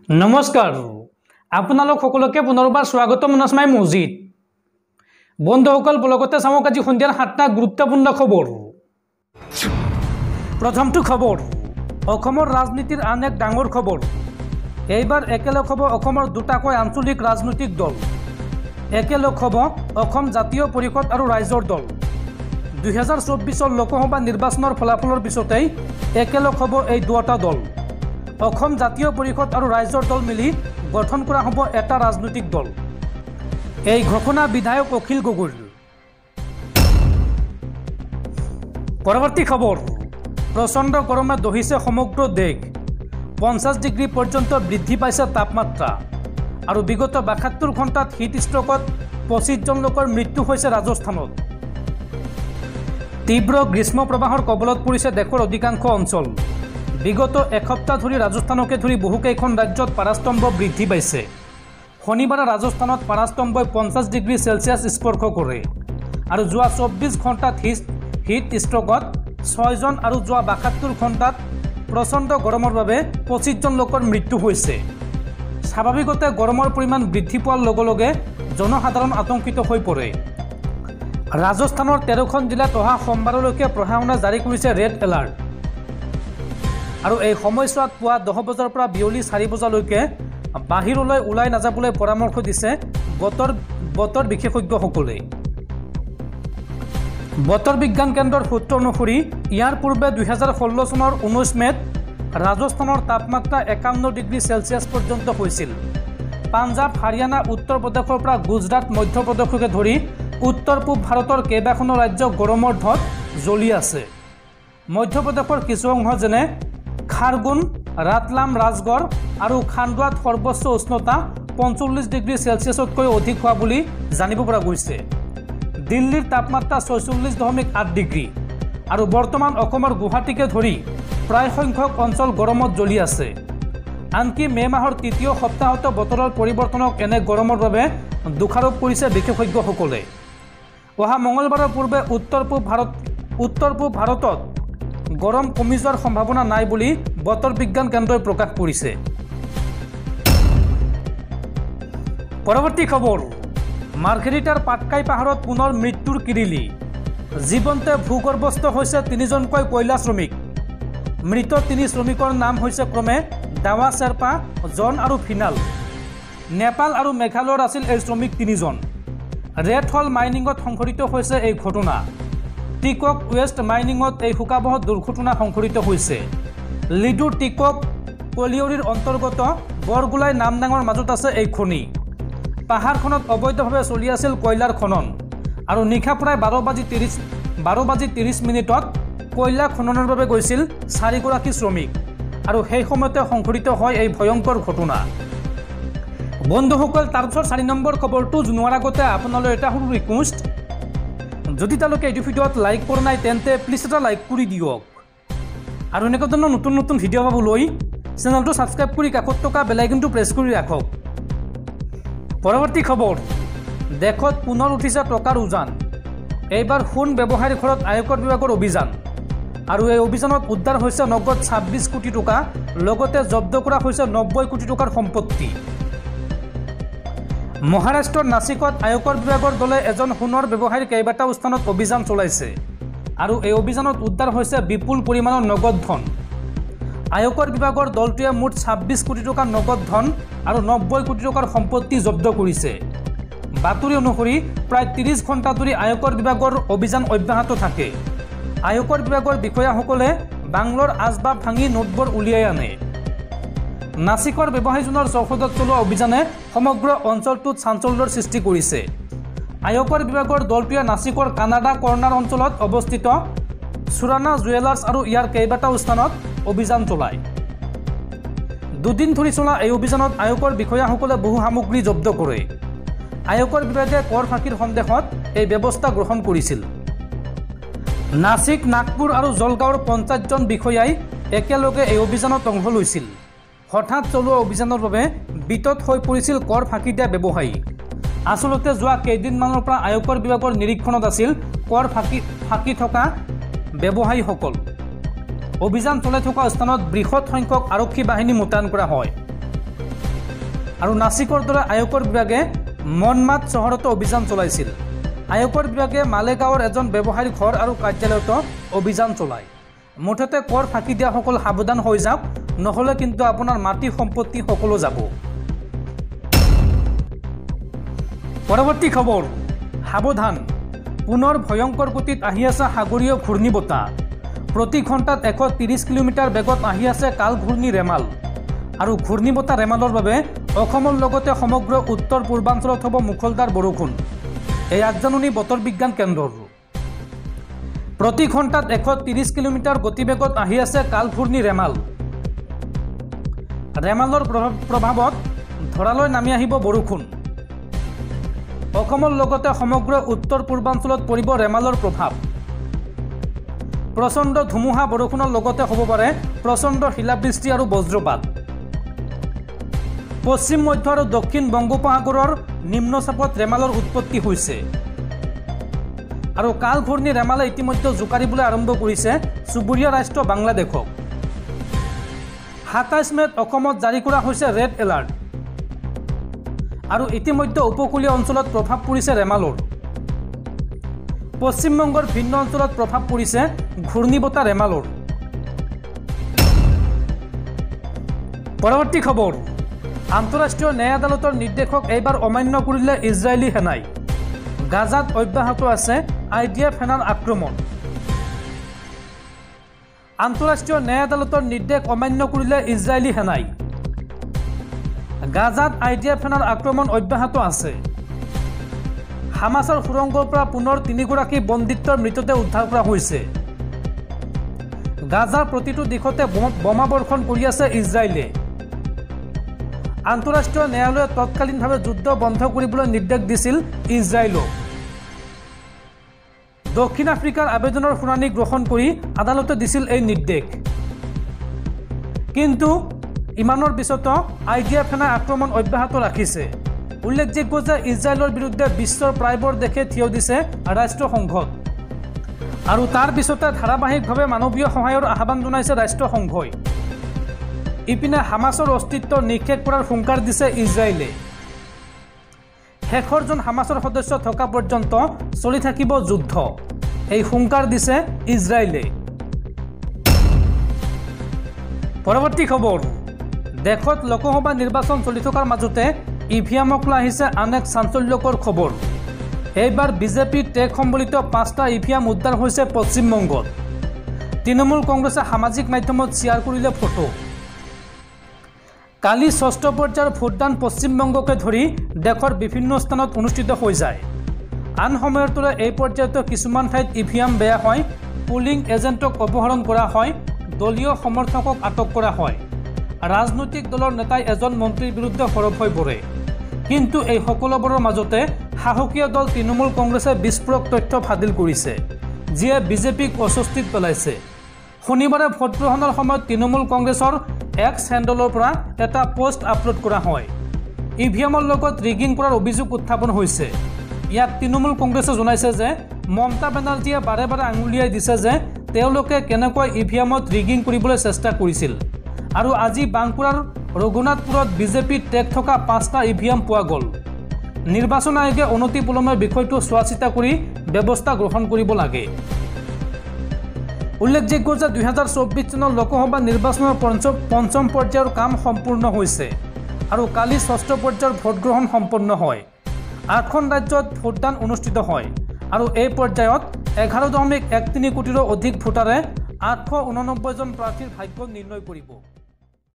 নমস্কাৰ আপোনালোক সকলোকে পুনৰবাৰ স্বাগতম নসমাই মছজিদ বন্ধুসকল ব্লগতে চাওক আজি সন্ধিয়াৰ 7টা গুৰুত্বপূৰ্ণ খবৰ প্ৰথমটো খবৰ অসমৰ ৰাজনীতিৰ আন এক ডাঙৰ খবৰ এইবাৰ একেলগ হ'ব অসমৰ দুটাকৈ আঞ্চলিক ৰাজনৈতিক দল একেলগ হ'ব অসম জাতীয় পৰিষদ আৰু ৰাইজৰ দল 2024 লোকসভা নিৰ্বাচনৰ ফলাফলৰ পিছতেই একেলগ হ'ব এই দুটা দল অসম জাতীয় পৰিষদ আৰু ৰাইজৰ দল মিলি গঠন কৰা হ'ব এটা ৰাজনৈতিক দল এই ঘোষণা বিধায়ক অখিল গগৈৰ পৰৱৰ্তী খবৰ প্ৰচণ্ড গৰমে দহিছে সমগ্ৰ দেশ 50 ডিগ্ৰী পৰ্যন্ত বৃদ্ধি পাইছে তাপমাত্ৰা আৰু বিগত 72 ঘণ্টাত হিট ষ্ট্ৰকত 25 জন লোকৰ মৃত্যু হৈছে ৰাজস্থানত তীব্ৰ গ্ৰীষ্ম প্ৰবাহৰ কবলত পৰিছে দেশৰ অধিকাংশ অঞ্চল বিগত এসপ্তাহ ধৰি ৰাজস্থানকে ধৰি বহুকেইখন ৰাজ্যত পাৰাস্তম্ভ বৃদ্ধি পাইছে শনিবাৰে ৰাজস্থানত পাৰাস্তম্ভই 50 ডিগ্ৰী সেলসিয়াছ স্পৰ্শ কৰে আৰু যোৱা 24 ঘণ্টাত হিট ষ্ট্ৰকত 6 জন আৰু যোৱা 72 ঘণ্টাত প্ৰচণ্ড গৰমৰ বাবে 25 জন লোকৰ মৃত্যু হৈছে স্বাভাৱিকতে গৰমৰ পৰিমাণ বৃদ্ধি পোৱাৰ লগে লগে জনসাধাৰণ আতংকিত হৈ পৰে ৰাজস্থানৰ 13খন জিলাত অহা সোমবাৰলৈকে প্ৰশাসনে জাৰি কৰিছে ৰেড এলাৰ্ট আৰু এই সময়ছোৱাত পুৱা 10 বজাৰ পৰা বিয়লি 4 বজালৈকে বাহিৰলৈ ওলাই নাযাবলৈ পৰামৰ্শ দিছে বতৰ বিশেষজ্ঞসকলে বতৰ বিজ্ঞান কেন্দ্ৰৰ সূত্ৰ অনুসৰি ইয়াৰ পূৰ্বে 2016 চনৰ 19 মেত ৰাজস্থানৰ তাপমাত্ৰা 51 ডিগ্ৰী সেলসিয়াছ পৰ্যন্ত হৈছিল পাঞ্জাব হাৰিয়ানা উত্তৰ প্ৰদেশৰ পৰা গুজৰাট মধ্য প্ৰদেশকে ধৰি উত্তৰ পূব ভাৰতৰ কেইবাখনো ৰাজ্য গৰমৰ ঢৌত জ্বলি আছে মধ্য প্ৰদেশৰ কিছু অংশ যেনে খাৰগুন ৰাতলাম ৰাজগড় আৰু খাণ্ডৱাত সৰ্বোচ্চ উষ্ণতা 45 ডিগ্ৰী সেলসিয়াছতকৈ অধিক হোৱা বুলি জানিব পৰা গৈছে দিল্লীৰ তাপমাত্ৰা 46.8 ডিগ্ৰী আৰু বৰ্তমান অসমৰ গুৱাহাটীকে ধৰি প্ৰায় সংখ্যক অঞ্চল গৰমত জ্বলি আছে আনকি মে মাহৰ তৃতীয় সপ্তাহত বতৰৰ পৰিৱৰ্তনক এনে গৰমৰ বাবে দুখাৰোপ কৰিছে বিশেষজ্ঞসকলে অহা মঙলবাৰৰ পূৰ্বে উত্তৰ পূব ভাৰতত গৰম কমি যোৱাৰ সম্ভাৱনা নাই বুলি বতৰ বিজ্ঞান কেন্দ্ৰই প্ৰকাশ কৰিছে পৰৱৰ্তী খবৰ মাৰ্ঘেৰিটাৰ পাটকাই পাহাৰত পুনৰ মৃত্যুৰ কিৰিলি জীৱন্তে ভূগৰ্ভস্থ হৈছে 3জনকৈ কয়লা শ্ৰমিক মৃত 3 শ্ৰমিকৰ নাম হৈছে ক্ৰমে দাৱা শ্বেৰপা জন আৰু ফিনাল নেপাল আৰু মেঘালয়ৰ আছিল এই শ্ৰমিক 3জন ৰেড হল মাইনিঙত সংঘটিত হৈছে এই ঘটনা টিকক ৱেষ্ট মাইনিঙত এই শোকাবহ দুৰ্ঘটনা সংঘটিত হৈছে লিডু টিকক কলিয়ৰিৰ অন্তৰ্গত বৰগুলাই নামডাঙৰ মাজত আছে এই খনি পাহাৰখনত অবৈধভাৱে চলি আছিল কয়লাৰ খনন আৰু নিশা প্ৰায় 12 বাজি 30 মিনিটত কয়লা খননৰ বাবে গৈছিল 4 গৰাকী শ্ৰমিক আৰু সেই সময়তে সংঘটিত হয় এই ভয়ংকৰ ঘটনা বন্ধুসকল তাৰপিছত 4 নম্বৰ খবৰটো জনোৱাৰ আগতে আপোনালৈ এটা সৰু ৰিকুৱেষ্ট যদি তালৈকে এই ভিডিঅ'ত লাইক কৰা নাই তেন্তে প্লিজ এটা লাইক কৰি দিয়ক আৰু এনেকুৱা ধৰণৰ নতুন নতুন ভিডিঅ' পাবলৈ চেনেলটো সাবস্ক্ৰাইব কৰি কাষত থকা বেল আইকনটো প্ৰেছ কৰি ৰাখক পৰৱৰ্তী খবৰ দেশত পুনৰ উঠিছে টকাৰ উজান এইবাৰ সোণ ব্যৱসায়ীৰ ঘৰত আয়কৰ বিভাগৰ অভিযান আৰু এই অভিযানত উদ্ধাৰ হৈছে নগদ 26 কোটি টকা লগতে জব্দ কৰা হৈছে 90 কোটি টকাৰ সম্পত্তি মহাৰাষ্ট্ৰৰ নাছিকত আয়কৰ বিভাগৰ দলে এজন সোণৰ ব্যৱসায়ীৰ কেইবাটাও স্থানত অভিযান চলাইছে আৰু এই অভিযানত উদ্ধাৰ হৈছে বিপুল পৰিমাণৰ নগদ ধন আয়কৰ বিভাগৰ দলটোৱে মুঠ 26 কোটি টকা নগদ ধন আৰু 90 কোটি টকাৰ সম্পত্তি জব্দ কৰিছে বাতৰি অনুসৰি প্ৰায় 30 ঘণ্টা ধৰি আয়কৰ বিভাগৰ অভিযান অব্যাহত থাকে আয়কৰ বিভাগৰ বিষয়াসকলে বাংলৰ আজবাব ভাঙি নোটবোৰ উলিয়াই আনে নাছিকৰ ব্যৱসায়ীজনৰ চৌহদত চলোৱা অভিযানে সমগ্ৰ অঞ্চলটোত চাঞ্চল্যৰ সৃষ্টি কৰিছে আয়কৰ বিভাগৰ দলটোৱে নাছিকৰ কানাডা কৰ্ণাৰ অঞ্চলত অৱস্থিত সুৰানা জুৱেলাৰ্ছ আৰু ইয়াৰ কেইবাটাও স্থানত অভিযান চলায় দুদিন ধৰি চলা এই অভিযানত আয়কৰ বিষয়াসকলে বহু সামগ্ৰী জব্দ কৰে আয়কৰ বিভাগে কৰ ফাঁকিৰ সন্দেহত এই ব্যৱস্থা গ্ৰহণ কৰিছিল নাছিক নাগপুৰ আৰু জলগাঁৱৰ 50 জন বিষয়াই একেলগে এই অভিযানত অংশ লৈছিল হঠাৎ চলোৱা অভিযানৰ বাবে বিতত হৈ পৰিছিল কৰ ফাঁকি দিয়া ব্যৱসায়ী আসলতে যোৱা কেইদিনমানৰ পৰা আয়কৰ বিভাগৰ নিৰীক্ষণত আছিল কৰ ফাঁকি থকা ব্যৱসায়ীসকল অভিযান চলাই থকা স্থানত বৃহৎ সংখ্যক আৰক্ষী বাহিনী মোতায়েন কৰা হয় আৰু নাছিকৰ দৰে আয়কৰ বিভাগে মনমাদ চহৰতো অভিযান চলাইছিল। আয়কৰ বিভাগে মালেগাঁৱৰ এজন ব্যৱসায়ীৰ ঘৰ আৰু কাৰ্যালয়তো অভিযান চলায়। মুঠতে কৰ ফাঁকি দিয়াসকল সাৱধান হৈ যাওক, নহ'লে কিন্তু আপোনাৰ মাটি সম্পত্তি সকলো যাব। পৰৱৰ্তী খবৰ, সাৱধান, পুনৰ ভয়ংকৰ গতিত আহি আছে সাগৰীয় ঘূৰ্ণী বতাহ। প্ৰতি ঘণ্টাত 130 কিলোমিটাৰ বেগত আহি আছে কাল ঘূৰ্ণী ৰেমাল। আৰু ঘূৰ্ণী বতাহ ৰেমালৰ বাবে অসমৰ লগতে সমগ্ৰ উত্তৰ পূৰ্বাঞ্চলত হ'ব মুখলধাৰ বৰষুণ। এই আগজাননী বতৰ বিজ্ঞান কেন্দ্ৰৰ। প্ৰতি ঘণ্টাত 130 কিলোমিটাৰ গতিবেগত আহি আছে কাল ঘূৰ্ণী ৰেমাল। ৰেমালৰ প্ৰভাৱত ধৰালৈ নামি আহিব বৰষুণ। অসমৰ লগতে সমগ্ৰ উত্তৰ পূৰ্বাঞ্চলত পৰিব ৰেমালৰ প্ৰভাৱ। প্ৰচণ্ড ধুমুহা বৰষুণৰ লগতে হ'ব পাৰে প্ৰচণ্ড শিলাবৃষ্টি আৰু বজ্ৰপাত। পশ্চিম মধ্য আৰু দক্ষিণ বংগোপসাগৰৰ নিম্নচাপত ৰেমালৰ উৎপত্তি হৈছে। আৰু কাল ঘূৰ্ণী ৰেমালে ইতিমধ্যে জোকাৰিবলৈ আৰম্ভ কৰিছে চুবুৰীয়া ৰাষ্ট্ৰ বাংলাদেশক। 27 মেত অসমত জাৰি কৰা হৈছে ৰেড এলাৰ্ট। আৰু ইতিমধ্যে উপকূলীয় অঞ্চলত প্ৰভাৱ পৰিছে ৰেমালৰ। পশ্চিমবংগৰ ভিন্ন অঞ্চলত প্ৰভাৱ পৰিছে ঘূৰ্ণী বতাহ ৰেমালৰ। পৰৱৰ্তী খবৰ, আন্তঃৰাষ্ট্ৰীয় ন্যায় আদালতৰ নিৰ্দেশক এইবাৰ অমান্য কৰিলে ইজৰাইলী সেনাই। গাজাত অব্যাহত আছে IDF সেনাৰ আক্ৰমণ। আন্তঃৰাষ্ট্ৰীয় ন্যায় আদালতৰ নিৰ্দেশ অমান্য কৰিলে ইজৰাইলী সেনাই। গাজাত IDF সেনাৰ আক্ৰমণ অব্যাহত আছে। হামাছৰ সুৰংগৰ পৰা পুনৰ 3 গৰাকী বন্দীত্বৰ মৃতদেহ উদ্ধাৰ কৰা হৈছে। গাজাৰ প্ৰতিটো দিশতে বোমা বৰ্ষণ কৰি আছে ইজৰাইলে। আন্তঃৰাষ্ট্ৰীয় ন্যায়ালয়ে তৎকালীনভাৱে যুদ্ধ বন্ধ কৰিবলৈ নিৰ্দেশ দিছিল ইজৰাইলক। দক্ষিণ আফ্ৰিকাৰ আবেদনৰ শুনানি গ্ৰহণ কৰি আদালতে দিছিল এই নিৰ্দেশ। কিন্তু ইমানৰ পিছতো IDF সেনাই আক্ৰমণ অব্যাহত ৰাখিছে। উল্লেখযোগ্য যে ইজৰাইলৰ বিৰুদ্ধে বিশ্বৰ প্ৰায়বোৰ দেশে থিয় দিছে ৰাষ্ট্ৰসংঘত। আৰু তাৰ পিছতে ধাৰাবাহিকভাৱে মানৱীয় সহায়ৰ আহ্বান জনাইছে ৰাষ্ট্ৰসংঘই। ইপিনে হামাছৰ অস্তিত্ব নিক্ষেপ কৰাৰ হুংকাৰ দিছে ইজৰাইলে। শেষৰজন হামাছৰ সদস্য থকা পৰ্যন্ত চলি থাকিব যুদ্ধ, এই হুংকাৰ দিছে ইজৰাইলে। পৰৱৰ্তী খবৰ, দেশত লোকসভা নিৰ্বাচন চলি থকাৰ মাজতে EVMক লৈ আহিছে আন এক চাঞ্চল্যকৰ খবৰ। এইবাৰ বিজেপি টেগ সম্বলিত 5টা EVM উদ্ধাৰ হৈছে পশ্চিমবংগত। তৃণমূল কংগ্ৰেছে সামাজিক মাধ্যমত শ্বেয়াৰ কৰিলে ফটো। কালি 6ষ্ঠ পৰ্যায়ৰ ভোটদান পশ্চিমবংগকে ধৰি দেশৰ বিভিন্ন স্থানত অনুষ্ঠিত হৈ যায়। আন সময়ৰ দৰে এই পৰ্যায়তো কিছুমান ঠাইত EVM বেয়া হয়, পুলিং এজেণ্টক অপহৰণ কৰা হয়, দলীয় সমৰ্থকক আটক কৰা হয়, ৰাজনৈতিক দলৰ নেতাই এজন মন্ত্ৰীৰ বিৰুদ্ধে সৰব হৈ পৰে। কিন্তু এই সকলোবোৰৰ মাজতে সাহসীয় দল তৃণমূল কংগ্ৰেছে বিস্ফোৰক তথ্য ফাদিল কৰিছে, যিয়ে বিজেপিক অস্বস্তিত পেলাইছে। শনিবাৰে ভোটগ্ৰহণৰ সময়ত তৃণমূল কংগ্ৰেছৰ X হেণ্ডলৰ পৰা এটা পোষ্ট আপলোড কৰা হয়। EVMৰ লগত ৰিগিং কৰাৰ অভিযোগ উত্থাপন হৈছে। ইয়াত তৃণমূল কংগ্ৰেছে জনাইছে যে মমতা বেনাৰ্জীয়ে বাৰে বাৰে আঙুলিয়াই দিছে যে তেওঁলোকে কেনেকৈ EVMত ৰিগিং কৰিবলৈ চেষ্টা কৰিছিল। আৰু আজি বাংকুৰাৰ ৰঘুনাথপুৰত বিজেপিৰ টেগ থকা 5টা EVM পোৱা গ'ল। নিৰ্বাচন আয়োগে অনতিপলমে বিষয়টো চোৱা চিতা কৰি ব্যৱস্থা গ্ৰহণ কৰিব লাগে। উল্লেখযোগ্য যে 2024 চনৰ লোকসভা নিৰ্বাচনৰ পঞ্চম পৰ্যায়ৰ কাম সম্পূৰ্ণ হৈছে আৰু কালি 6ষ্ঠ পৰ্যায়ৰ ভোটগ্ৰহণ সম্পন্ন হয়। 8খন ৰাজ্যত ভোটদান অনুষ্ঠিত হয় আৰু এই পৰ্যায়ত 11.13 কোটিৰো অধিক ভোটাৰে 889জন প্ৰাৰ্থীৰ ভাগ্য নিৰ্ণয় কৰিব।